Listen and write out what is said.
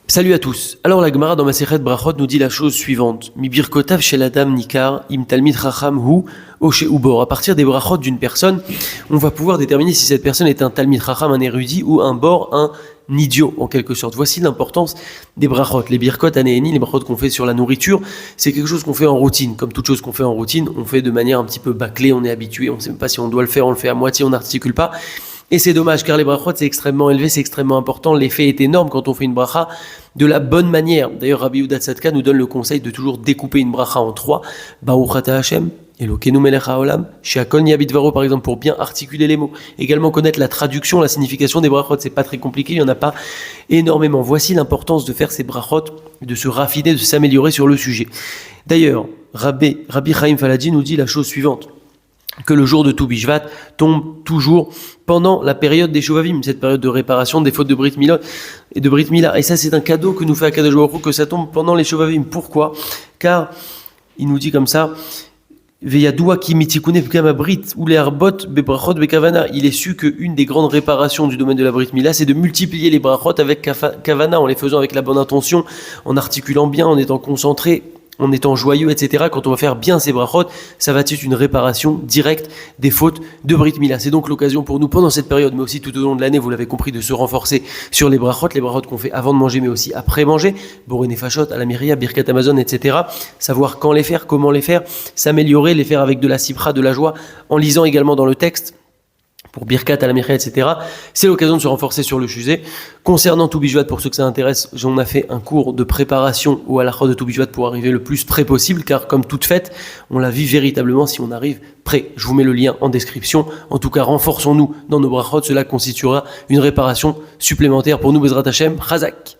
Salut à tous. Alors la Gemara dans Masechet Brachot nous dit la chose suivante. Mi birkotav shel adam nikar im talmid chacham hu o she'ubor. À partir des brachot d'une personne, on va pouvoir déterminer si cette personne est un talmid chacham, un érudit, ou un bor, un idiot en quelque sorte. Voici l'importance des brachot. Les birkot anéeni, les brachot qu'on fait sur la nourriture, c'est quelque chose qu'on fait en routine. Comme toute chose qu'on fait en routine, on fait de manière un petit peu bâclée, on est habitué, on ne sait même pas si on doit le faire, on le fait à moitié, on n'articule pas. Et c'est dommage car les brachot c'est extrêmement élevé, c'est extrêmement important. L'effet est énorme quand on fait une bracha de la bonne manière. D'ailleurs, Rabbi Yehuda Tzadka nous donne le conseil de toujours découper une bracha en 3. Baruch ata Hashem, Elokeinu melech haolam, she'akol niyeh bidvaro, par exemple, pour bien articuler les mots. Également connaître la traduction, la signification des brachot, c'est pas très compliqué, il y en a pas énormément. Voici l'importance de faire ces brachot, de se raffiner, de s'améliorer sur le sujet. D'ailleurs, Rabbi Chaim Faladi nous dit la chose suivante, que le jour de Tou Bishvat tombe toujours pendant la période des Shovavim, cette période de réparation des fautes de Brit Mila et de Brit Mila. Et ça, c'est un cadeau que nous fait Akadosh Baruch Hu, que ça tombe pendant les Shovavim. Pourquoi ? Car il nous dit comme ça, Veyadoua ki mitikune pkama Brit ou les arbot bebrachot bekavana. Il est su qu'une des grandes réparations du domaine de la Brit Mila, c'est de multiplier les brachot avec kavana, en les faisant avec la bonne intention, en articulant bien, en étant concentré, en étant joyeux, etc. Quand on va faire bien ces brachot, ça va être une réparation directe des fautes de Brit Mila. C'est donc l'occasion pour nous, pendant cette période, mais aussi tout au long de l'année, vous l'avez compris, de se renforcer sur les brachot qu'on fait avant de manger, mais aussi après manger, Boré Nefashot, Alamiria, Birkat Amazon, etc. Savoir quand les faire, comment les faire, s'améliorer, les faire avec de la sipra, de la joie, en lisant également dans le texte, pour Birkat, Alamiria, etc. C'est l'occasion de se renforcer sur le sujet. Concernant Tou Bishvat, pour ceux que ça intéresse, on a fait un cours de préparation au halakha de Tou Bishvat pour arriver le plus près possible, car comme toute fête, on la vit véritablement si on arrive prêt. Je vous mets le lien en description. En tout cas, renforçons-nous dans nos brachot, cela constituera une réparation supplémentaire pour nous, Bezrat Hashem, Chazak.